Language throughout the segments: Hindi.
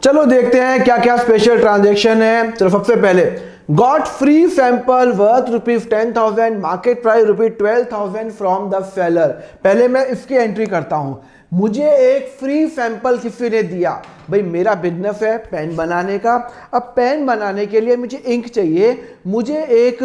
चलो देखते हैं क्या क्या स्पेशल ट्रांजेक्शन है। चलो सबसे पहले got free sample worth ₹10,000, market price ₹12,000 from the seller. पहले मैं इसकी एंट्री करता हूं। मुझे एक फ्री सैंपल किसी ने दिया। भाई मेरा बिजनेस है पेन बनाने का। अब पेन बनाने के लिए मुझे इंक चाहिए। मुझे एक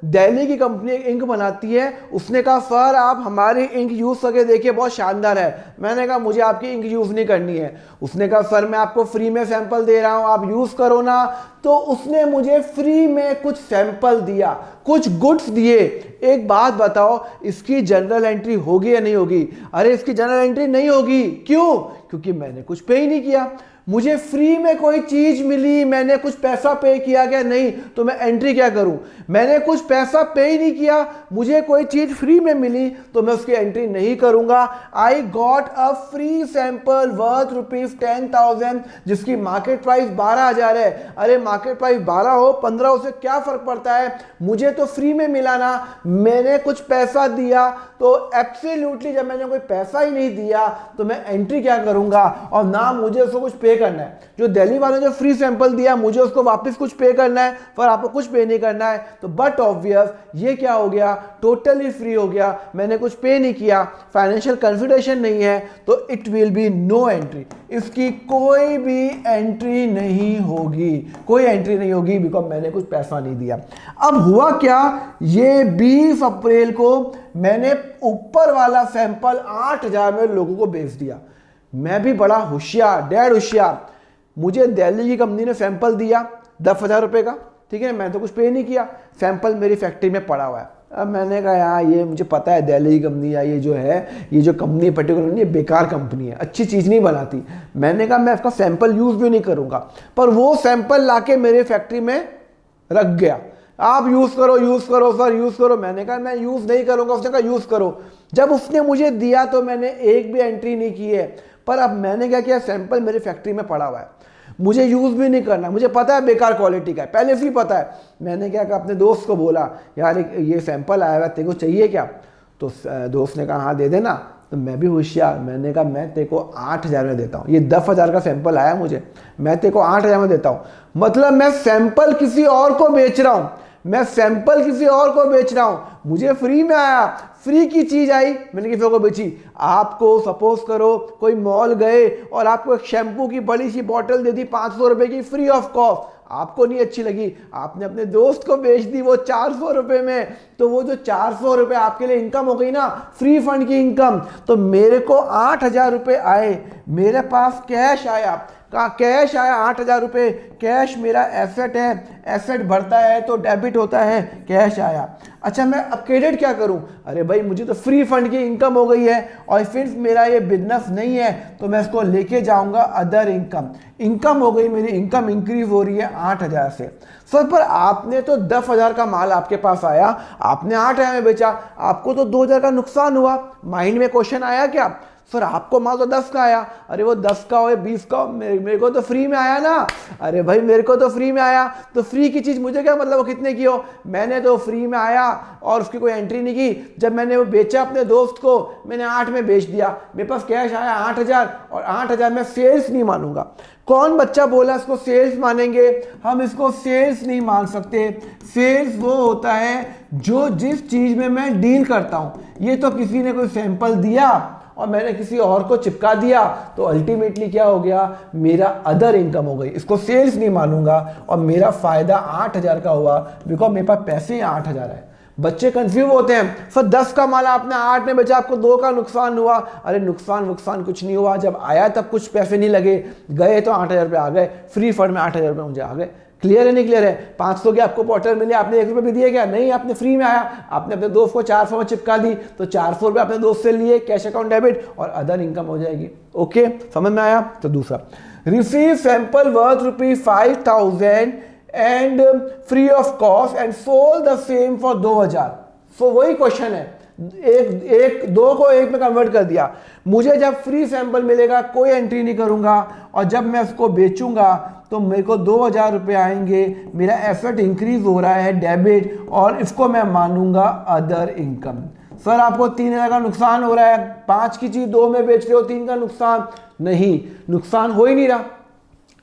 दिल्ली की कंपनी इंक बनाती है, उसने कहा सर आप हमारी इंक यूज़ करके देखिए बहुत शानदार है। मैंने कहा मुझे आपकी इंक यूज़ नहीं करनी है। उसने कहा सर मैं आपको फ्री में सैंपल दे रहा हूँ आप यूज़ करो ना। तो उसने मुझे फ्री में कुछ सैंपल दिया, कुछ गुड्स दिए। एक बात बताओ इसकी जनरल एंट्री होगी या नहीं होगी? अरे इसकी जनरल एंट्री नहीं होगी। क्यों? क्योंकि मैंने कुछ पे ही नहीं किया। मुझे फ्री में कोई चीज मिली, मैंने कुछ पैसा पे किया क्या? नहीं। तो मैं एंट्री क्या करूं? मैंने कुछ पैसा पे ही नहीं किया, मुझे कोई चीज फ्री में मिली तो मैं उसकी एंट्री नहीं करूंगा। I got a free sample worth ₹10,000 जिसकी मार्केट प्राइस 12,000 है। अरे मार्केट प्राइस 12 हो 15 हो, से क्या फर्क पड़ता है? मुझे तो फ्री में मिला ना। मैंने कुछ पैसा दिया तो एब्सोल्युटली जब मैंने कोई पैसा ही नहीं दिया तो मैं एंट्री क्या करूंगा? और ना मुझे उसको कुछ पे करना है। जो दिल्ली वाले जो फ्री सैंपल दिया मुझे उसको वापस कुछ पे करना है, पर आपको कुछ पे नहीं करना है। तो बट ऑब्वियस ये क्या हो गया? टोटली फ्री हो गया, मैंने कुछ पे नहीं किया, फाइनेंशियल कंसिडरेशन नहीं है, तो it will be no entry. इसकी कोई भी एंट्री नहीं होगी, कोई एंट्री नहीं होगी बिकॉज मैंने कुछ पैसा नहीं दिया। अब हुआ क्या? ये 20 अप्रैल को मैंने ऊपर वाला सैंपल 8,000 में लोगों को बेच दिया। मैं भी बड़ा होशियार, डेढ़ होशियार। मुझे दिल्ली की कंपनी ने सैंपल दिया 10,000 रुपये का, ठीक है, मैं तो कुछ पे नहीं किया, सैंपल मेरी फैक्ट्री में पड़ा हुआ है। अब मैंने कहा यार ये मुझे पता है दिल्ली की कंपनी या ये जो कंपनी पर्टिकुलर ये बेकार कंपनी है, अच्छी चीज़ नहीं बनाती। मैंने कहा मैं इसका सैंपल यूज़ भी नहीं करूँगा, पर वो सैंपल लाके मेरे फैक्ट्री में रख गया। आप यूज़ करो सर यूज़ करो। मैंने कहा मैं यूज़ नहीं करूँगा। उसने कहा यूज़ करो। जब उसने मुझे दिया तो मैंने एक भी एंट्री नहीं की है, पर अब मैंने क्या किया, सैंपल मेरी फैक्ट्री में पड़ा हुआ है, मुझे यूज़ भी नहीं करना, मुझे पता है बेकार क्वालिटी का है, पहले से ही पता है। मैंने क्या कहा, अपने दोस्त को बोला यार ये सैंपल आया हुआ तेरे को चाहिए क्या? तो दोस्त ने कहा हाँ दे देना। तो मैं भी होशियार, मैंने कहा मैं तेरे को 8,000 में देता हूँ, ये 10,000 का सैंपल आया मुझे, मैं तेरे को 8,000 में देता हूँ। मतलब मैं सैंपल किसी और को बेच रहा हूँ, मैं सैंपल किसी और को बेच रहा हूं। मुझे फ्री में आया, फ्री की चीज आई, मैंने किसी को बेची। आपको सपोज करो कोई मॉल गए और आपको एक शैम्पू की बड़ी सी बॉटल दे दी 500 रुपए की फ्री ऑफ कॉस्ट, आपको नहीं अच्छी लगी, आपने अपने दोस्त को बेच दी वो 400 रुपए में, तो वो जो 400 रुपए आपके लिए इनकम हो गई ना, फ्री फंड की इनकम। तो मेरे को 8,000 रुपए आए, मेरे पास कैश आया। कहा कैश आया 8,000 रुपये, कैश मेरा एसेट है, एसेट बढ़ता है तो डेबिट होता है, कैश आया। अच्छा मैं अब क्रेडिट क्या करूं? अरे भाई मुझे तो फ्री फंड की इनकम हो गई है और फिर मेरा ये बिजनेस नहीं है तो मैं इसको लेके जाऊंगा अदर इनकम। इनकम हो गई मेरी, इनकम इंक्रीज हो रही है 8,000 से। सर पर आपने तो 10,000 का माल आपके पास आया, आपने 8,000 में बेचा, आपको तो 2,000 का नुकसान हुआ। माइंड में क्वेश्चन आया क्या? सर आपको माल तो 10 का आया। अरे वो 10 का हो या 20 का हो, मेरे को तो फ्री में आया ना। अरे भाई मेरे को तो फ्री में आया, तो फ्री की चीज़ मुझे क्या मतलब वो कितने की हो? मैंने तो फ्री में आया और उसकी कोई एंट्री नहीं की। जब मैंने वो बेचा अपने दोस्त को, मैंने 8 में बेच दिया, मेरे पास कैश आया 8,000, और 8,000 में सेल्स नहीं मानूंगा। कौन बच्चा बोला इसको सेल्स मानेंगे? हम इसको सेल्स नहीं मान सकते। सेल्स वो होता है जो जिस चीज़ में मैं डील करता हूं। ये तो किसी ने कोई सैंपल दिया और मैंने किसी और को चिपका दिया, तो अल्टीमेटली क्या हो गया, मेरा अदर इनकम हो गई, इसको सेल्स नहीं मानूंगा। और मेरा फायदा 8,000 का हुआ बिकॉज मेरे पास पैसे ही 8,000 है। बच्चे कंफ्यूज होते हैं, सर 10 का माल आपने 8 में बेचा, आपको 2 का नुकसान हुआ। अरे नुकसान कुछ नहीं हुआ, जब आया तब कुछ पैसे नहीं लगे, गए तो 8,000 रुपये आ गए, फ्री फंड में 8,000 रुपये मुझे आ गए। क्लियर है नहीं क्लियर है? 500 की आपको बॉटल मिली, आपने 1 रुपये भी दिए क्या? नहीं, आपने फ्री में आया, आपने अपने दोस्त को 400 में चिपका दी, तो 400 रुपये अपने दोस्त से लिए, कैश अकाउंट डेबिट और अदर इनकम हो जाएगी। ओके समझ में आया? तो दूसरा, receive sample worth ₹5,000 and free of cost and sold the same for 2,000। सो वही क्वेश्चन है, एक दो को एक में कन्वर्ट कर दिया। मुझे जब फ्री सैंपल मिलेगा कोई एंट्री नहीं करूंगा, और जब मैं उसको बेचूंगा तो मेरे को 2,000 रुपये आएंगे, मेरा एसेट इंक्रीज हो रहा है डेबिट, और इसको मैं मानूंगा अदर इनकम। सर आपको 3,000 का नुकसान हो रहा है, 5 की चीज 2 में बेच रहे हो, 3 का नुकसान नहीं, नुकसान हो ही नहीं रहा।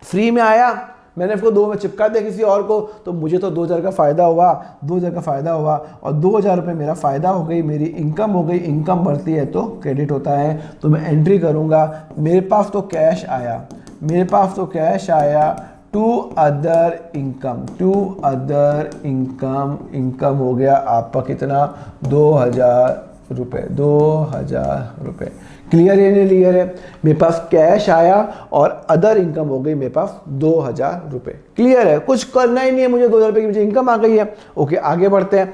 फ्री में आया, मैंने इसको 2 में चिपका दिया किसी और को, तो मुझे तो 2,000 का फ़ायदा हुआ, 2,000 का फ़ायदा हुआ, और 2,000 रुपये मेरा फ़ायदा हो गई, मेरी इनकम हो गई। इनकम बढ़ती है तो क्रेडिट होता है, तो मैं एंट्री करूँगा। मेरे पास तो कैश आया, मेरे पास तो कैश आया to other income, to other income, income हो गया आपका कितना, 2,000 रुपये, 2,000 रुपये। क्लियर है नहीं क्लियर है? मेरे पास कैश आया और अदर इनकम हो गई मेरे पास 2,000 रुपये। क्लियर है? कुछ करना ही नहीं है मुझे, 2,000 रुपये की मुझे इनकम आ गई है। ओके, आगे बढ़ते हैं।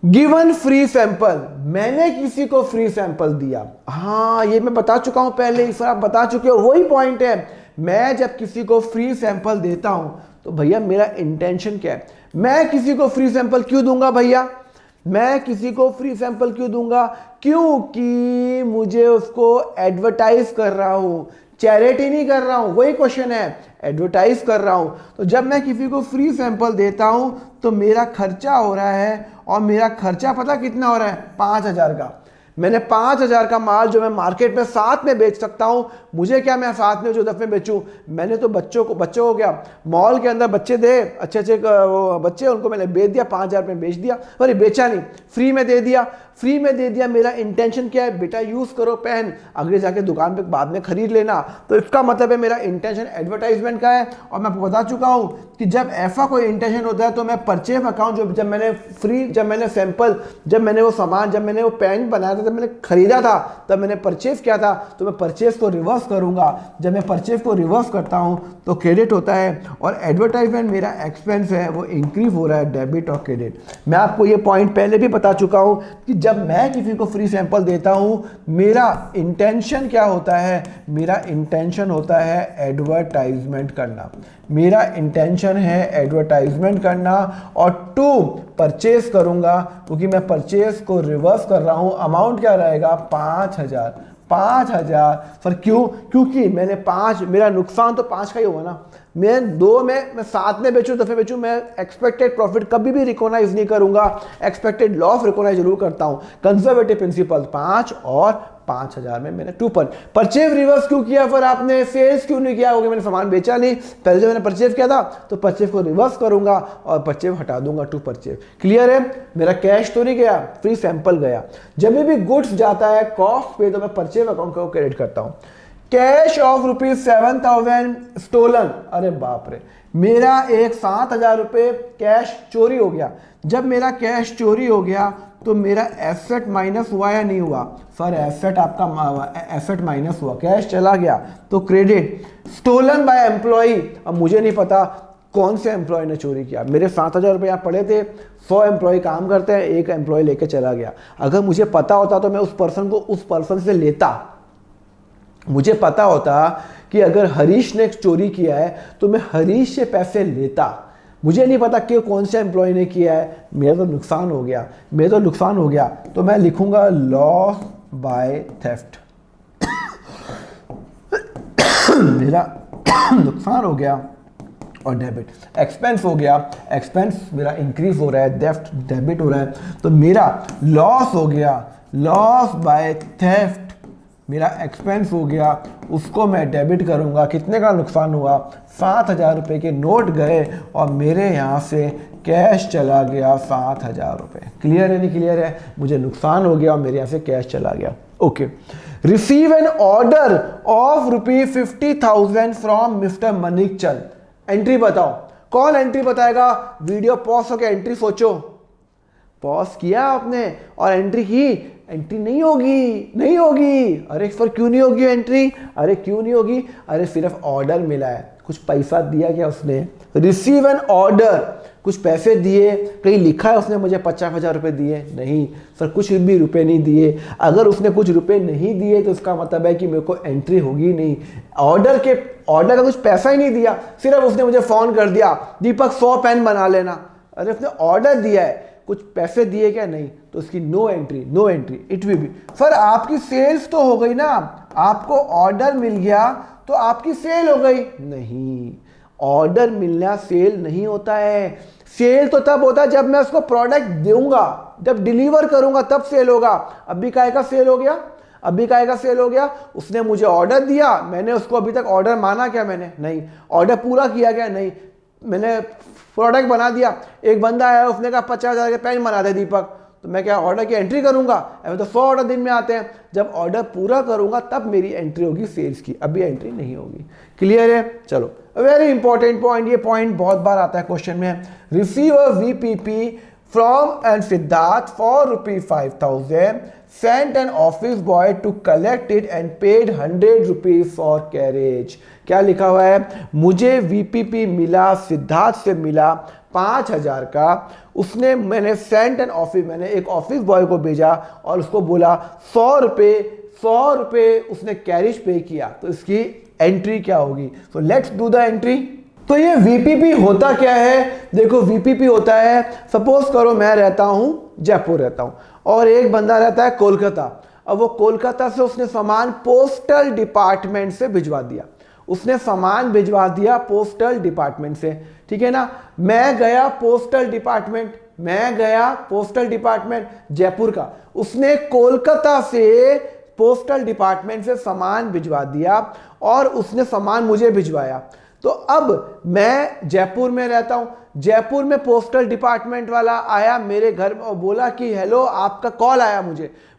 गिवन फ्री सैंपल, मैंने किसी को फ्री सैंपल दिया। हाँ, ये मैं बता चुका हूं पहले, इस आप बता चुके हो, वही पॉइंट है। मैं जब किसी को फ्री सैंपल देता हूं तो भैया मेरा इंटेंशन क्या है? मैं किसी को फ्री सैंपल क्यों दूंगा भैया? मैं किसी को फ्री सैंपल क्यों दूंगा? क्योंकि मुझे उसको एडवर्टाइज कर रहा हूं, चैरिटी नहीं कर रहा हूं। वही क्वेश्चन है, एडवर्टाइज कर रहा हूं। तो जब मैं किसी को फ्री सैंपल देता हूं तो मेरा खर्चा हो रहा है, और मेरा खर्चा पता कितना हो रहा है? 5,000 का। मैंने 5,000 का माल जो मैं मार्केट में 7 में बेच सकता हूं, मुझे क्या, मैं 7 में जो 10 में बेचूं। मैंने तो बच्चों को क्या, मॉल के अंदर बच्चे दे, अच्छे अच्छे वो बच्चे, उनको मैंने बेच दिया, 5,000 में बेच दिया। अरे बेचा नहीं, फ्री में दे दिया, फ्री में दे दिया। मेरा इंटेंशन क्या है? बेटा यूज करो पेन, अगले जाके दुकान पे बाद में खरीद लेना। तो इसका मतलब है मेरा इंटेंशन एडवर्टाइजमेंट का है। और मैं आपको बता चुका हूं कि जब ऐसा कोई इंटेंशन होता है तो मैं परचेज अकाउंट, जो जब मैंने फ्री, जब मैंने सैंपल, जब मैंने वो सामान, जब मैंने वो पेन बनाया था, जब मैंने खरीदा था, तब मैंने परचेज किया था, तो मैं परचेज को रिवर्स करूंगा। जब मैं परचेज को रिवर्स करता हूं तो क्रेडिट होता है, और एडवर्टाइजमेंट मेरा एक्सपेंस है, वो इंक्रीज हो रहा है, डेबिट और क्रेडिट। मैं आपको ये पॉइंट पहले भी बता चुका हूं कि जब मैं किसी को फ्री सैंपल देता हूं, मेरा इंटेंशन क्या होता है? मेरा इंटेंशन होता है एडवर्टाइजमेंट करना। मेरा इंटेंशन है एडवर्टाइजमेंट करना, और टू परचेज करूंगा, क्योंकि मैं परचेज को रिवर्स कर रहा हूं। अमाउंट क्या रहेगा? 5,000। 5,000 सर क्यों? क्योंकि मैंने 5, मेरा नुकसान तो 5 का ही होगा ना। मैं 2 में, मैं 7 में बेचूं, दफे बेचूं, मैं एक्सपेक्टेड प्रॉफिट कभी भी रिकॉग्नाइज नहीं करूंगा, एक्सपेक्टेड लॉस रिकॉग्नाइज जरूर करता हूं। कंजर्वेटिव प्रिंसिपल 5 और 5,000 में मैंने 2 परचेज रिवर्स क्यों किया? फिर आपने सेल्स क्यों नहीं किया? हो गया, मैंने सामान बेचा नहीं, पहले जब मैंने परचेज किया था तो परचेज को रिवर्स करूंगा और परचेज हटा दूंगा, 2 परचेज। क्लियर है? मेरा कैश तो नहीं गया, फ्री सैंपल गया। जब भी गुड्स जाता है कॉस्ट पे तो मैं परचेज अकाउंट को क्रेडिट करता हूं। कैश ऑफ ₹7,000 स्टोलन, अरे बाप रे, मेरा एक 7,000 रुपये कैश चोरी हो गया। जब मेरा कैश चोरी हो गया तो मेरा एसेट माइनस हुआ या नहीं हुआ? सर एसेट आपका, एसेट माइनस हुआ, कैश चला गया तो क्रेडिट। स्टोलन बाय एम्प्लॉई, अब मुझे नहीं पता कौन से एम्प्लॉय ने चोरी किया। मेरे 7,000 रुपये यहाँ पड़े थे, 100 एम्प्लॉय काम करते हैं, एक एम्प्लॉय लेके चला गया। अगर मुझे पता होता तो मैं उस पर्सन को उस पर्सन से लेता। मुझे पता होता कि अगर हरीश ने चोरी किया है तो मैं हरीश से पैसे लेता। मुझे नहीं पता कि कौन से एम्प्लॉय ने किया है, मेरा तो नुकसान हो गया, मेरा तो नुकसान हो गया, तो मैं लिखूंगा लॉस बाय थेफ्ट। मेरा नुकसान हो गया, और डेबिट एक्सपेंस हो गया, एक्सपेंस मेरा इंक्रीज हो रहा है, थेफ्ट डेबिट हो रहा है, तो मेरा लॉस हो गया, लॉस बाय थेफ्ट मेरा एक्सपेंस हो गया, उसको मैं डेबिट करूंगा। कितने का नुकसान हुआ? 7,000 रुपये के नोट गए और मेरे यहाँ से कैश चला गया 7,000 रुपये। क्लियर है नहीं क्लियर है? मुझे नुकसान हो गया और मेरे यहाँ से कैश चला गया। Okay, receive an order of ₹50,000 from mister Manikchand. Entry बताओ, कौन एंट्री बताएगा? वीडियो पॉज होकर एंट्री सोचो। पॉज किया आपने और एंट्री की, एंट्री नहीं होगी, नहीं होगी। अरे सर क्यों नहीं होगी एंट्री? अरे क्यों नहीं होगी? अरे सिर्फ ऑर्डर मिला है, कुछ पैसा दिया क्या उसने? रिसीव एन ऑर्डर, कुछ पैसे दिए, कहीं लिखा है उसने मुझे 50,000 रुपये दिए? नहीं सर, कुछ भी रुपए नहीं दिए। अगर उसने कुछ रुपए नहीं दिए तो उसका मतलब है कि मेरे को एंट्री होगी नहीं। ऑर्डर का कुछ पैसा ही नहीं दिया, सिर्फ उसने मुझे फोन कर दिया, दीपक 100 पेन बना लेना। अरे उसने ऑर्डर दिया है, कुछ पैसे दिए क्या? नहीं, तो उसकी no entry, no entry. It will be sir आपकी सेल्स तो हो गई ना, आपको ऑर्डर मिल गया तो आपकी सेल हो गई? नहीं, ऑर्डर मिलना सेल नहीं होता है। सेल तो तब होता है जब मैं उसको प्रोडक्ट दूंगा, जब डिलीवर करूंगा तब सेल होगा। अभी काय का सेल हो गया? अभी काय का सेल हो गया, उसने मुझे ऑर्डर दिया, मैंने उसको अभी तक ऑर्डर माना क्या, मैंने नहीं, ऑर्डर पूरा किया क्या, नहीं, मैंने प्रोडक्ट बना दिया। एक बंदा आया, उसने कहा 50,000 के पेन बना दे दीपक, तो मैं क्या ऑर्डर की एंट्री करूंगा? अभी तो 100 ऑर्डर दिन में आते हैं, जब ऑर्डर पूरा करूंगा तब मेरी एंट्री होगी सेल्स की, अभी एंट्री नहीं होगी। क्लियर है? चलो, वेरी इंपॉर्टेंट पॉइंट, ये पॉइंट बहुत बार आता है क्वेश्चन में। Receive a VPP from and Siddharth for ₹5,000, sent an office boy to collect it and paid ₹100 for carriage. क्या लिखा हुआ है? मुझे वीपीपी मिला, सिद्धार्थ से मिला 5,000 का, उसने, मैंने सेंट एन ऑफिस, मैंने एक ऑफिस बॉय को भेजा और उसको बोला 100 रुपए उसने कैरिज पे किया, तो इसकी एंट्री क्या होगी? तो लेट्स डू द एंट्री। तो ये वीपीपी होता क्या है? देखो, वीपीपी होता है, सपोज करो मैं रहता हूं जयपुर रहता हूं और एक बंदा रहता है कोलकाता। अब वो कोलकाता से उसने सामान पोस्टल डिपार्टमेंट से भिजवा दिया, उसने सामान भिजवा दिया पोस्टल डिपार्टमेंट से, ठीक है ना। मैं गया पोस्टल डिपार्टमेंट जयपुर का, उसने कोलकाता से पोस्टल डिपार्टमेंट से सामान भिजवा दिया और उसने सामान मुझे भिजवाया। तो अब मैं जयपुर में रहता हूं, जयपुर में पोस्टल डिपार्टमेंट वाला आया मेरे घर में और बोला कि हेलो, आपका कॉल आया,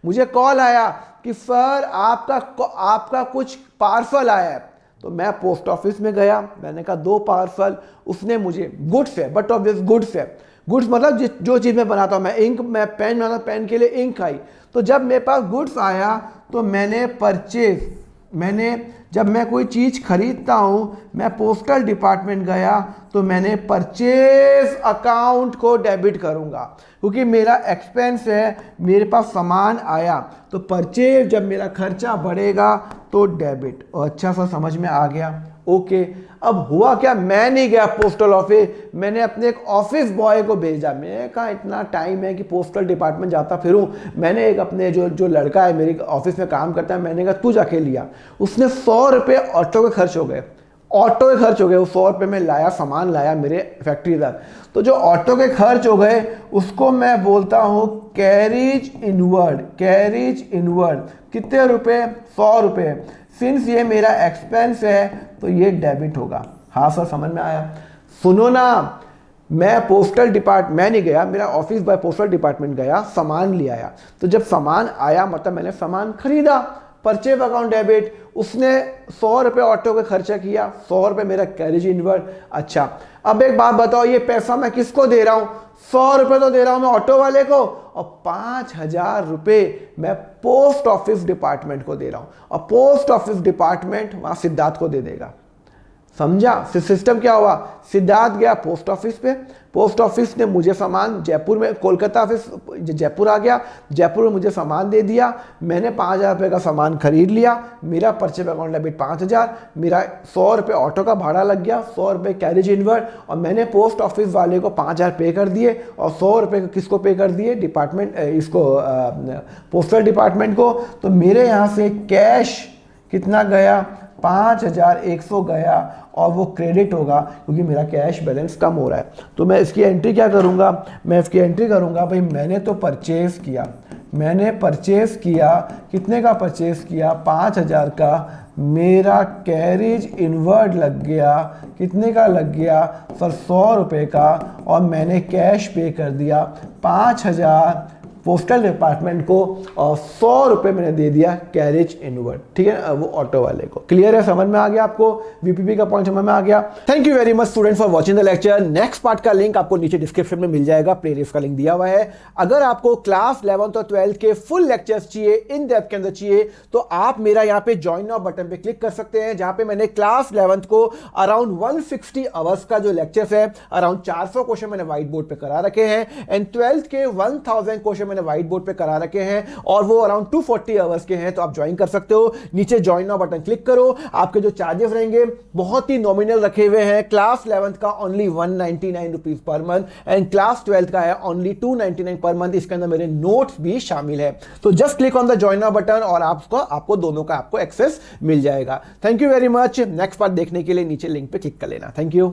मुझे कॉल आया कि सर आपका कुछ पार्सल आया है। तो मैं पोस्ट ऑफिस में गया, मैंने कहा 2 पार्सल, उसने मुझे, गुड्स है, बट ऑब्वियस गुड्स है, गुड्स मतलब जो चीज़ मैं बनाता हूँ, मैं पेन बनाता हूँ, पेन के लिए इंक आई। तो जब मेरे पास गुड्स आया तो जब मैं कोई चीज़ खरीदता हूँ, मैं पोस्टल डिपार्टमेंट गया तो मैंने परचेज अकाउंट को डेबिट करूँगा, क्योंकि मेरा एक्सपेंस है, मेरे पास सामान आया, तो परचेज जब मेरा खर्चा बढ़ेगा तो डेबिट। और अच्छा सा समझ में आ गया? ओके। अब हुआ क्या, मैं नहीं गया पोस्टल ऑफिस, मैंने अपने एक ऑफिस बॉय को भेजा। मैंने कहा इतना टाइम है कि पोस्टल डिपार्टमेंट जाता फिरूं, मैंने एक अपने जो लड़का है मेरी ऑफिस में काम करता है, मैंने कहा तू जाके लिया। उसने 100 रुपये ऑटो के खर्च हो गए, वो 100 रुपये में लाया, सामान लाया मेरे फैक्ट्री तक। तो जो ऑटो के खर्च हो गए उसको मैं बोलता हूँ कैरिज इनवर्ड। कितने रुपए? 100 रुपये। सिंस ये मेरा एक्सपेंस है तो ये डेबिट होगा। हाँ सर, समझ में आया? सुनो ना, मैं पोस्टल डिपार्टमेंट नहीं गया, मेरा ऑफिस बॉय पोस्टल डिपार्टमेंट गया, सामान ले आया। तो जब सामान आया मतलब मैंने सामान खरीदा, परचेज अकाउंट डेबिट। उसने 100 रुपये ऑटो का खर्चा किया, 100 रुपये मेरा कैरेज इनवर्ड। अच्छा, अब एक बात बताओ, ये पैसा मैं किसको दे रहा हूँ? 100 रुपये तो दे रहा हूँ मैं ऑटो वाले को, और 5,000 रुपये मैं पोस्ट ऑफिस डिपार्टमेंट को दे रहा हूँ, और पोस्ट ऑफिस डिपार्टमेंट वहाँ सिद्धार्थ को दे देगा। समझा? सिस्टम क्या हुआ? सिद्धार्थ गया पोस्ट ऑफिस पे, पोस्ट ऑफिस ने मुझे सामान जयपुर में, कोलकाता ऑफिस जयपुर आ गया, जयपुर में मुझे सामान दे दिया, मैंने 5,000 रुपये का सामान खरीद लिया, मेरा परचेज अकाउंट डेबिट 5,000, मेरा 100 रुपये ऑटो का भाड़ा लग गया, 100 रुपये कैरेज इनवर्ड, और मैंने पोस्ट ऑफिस वाले को 5,000 पे कर दिए, और 100 रुपये किसको पे कर दिए? डिपार्टमेंट, इसको पोस्टल डिपार्टमेंट को। तो मेरे यहाँ से कैश कितना गया? 5,100 गया, और वो क्रेडिट होगा क्योंकि मेरा कैश बैलेंस कम हो रहा है। तो मैं इसकी एंट्री क्या करूँगा? मैं इसकी एंट्री करूँगा, भाई मैंने तो परचेज़ किया, मैंने परचेज़ किया, कितने का परचेज़ किया? 5,000 का। मेरा कैरेज इनवर्ड लग गया, कितने का लग गया सर? 100 रुपये का, और मैंने कैश पे कर दिया 5,000 पोस्टल डिपार्टमेंट को, और 100 रुपये मैंने दे दिया कैरेज इनवर्ड, ठीक है, वो ऑटो वाले को। क्लियर है? समझ में आ गया आपको? वीपीपी का पॉइंट समझ में आ गया? Thank you very much student for watching the lecture. Next part का लिंक आपको नीचे डिस्क्रिप्शन में मिल जाएगा, प्लेलिस्ट का लिंक दिया हुआ है। अगर आपको क्लास 11th और 12th के फुल लेक्चर्स चाहिए, इन डेप्थ के अंदर चाहिए, तो आप मेरा यहाँ पे ज्वाइन नाउ बटन पे क्लिक कर सकते हैं, जहां पे मैंने क्लास 11th को अराउंड 160 आवर्स का जो लेक्चर्स है, अराउंड 400 क्वेश्चन मैंने व्हाइट बोर्ड पे करा रखे हैं, एंड 12th के 1000 क्वेश्चन मैंने व्हाइट बोर्ड पे करा रखे हैं, और वो अराउंड 240 आवर्स के हैं। तो आप ज्वाइन कर सकते हो, नीचे ज्वाइन नाउ बटन क्लिक करो। आपके जो चार्जेस रहेंगे बहुत ही नॉमिनल रखे हुए हैं। क्लास 11th का only 199 rupees per month, and class 12th का है ओनली 299 पर मंथ। इसके अंदर मेरे नोट्स भी शामिल है। तो just click on the join now button और आपको दोनों का एक्सेस मिल जाएगा। Thank you very much. Next part देखने के लिए नीचे लिंक पे क्लिक कर लेना। Thank you.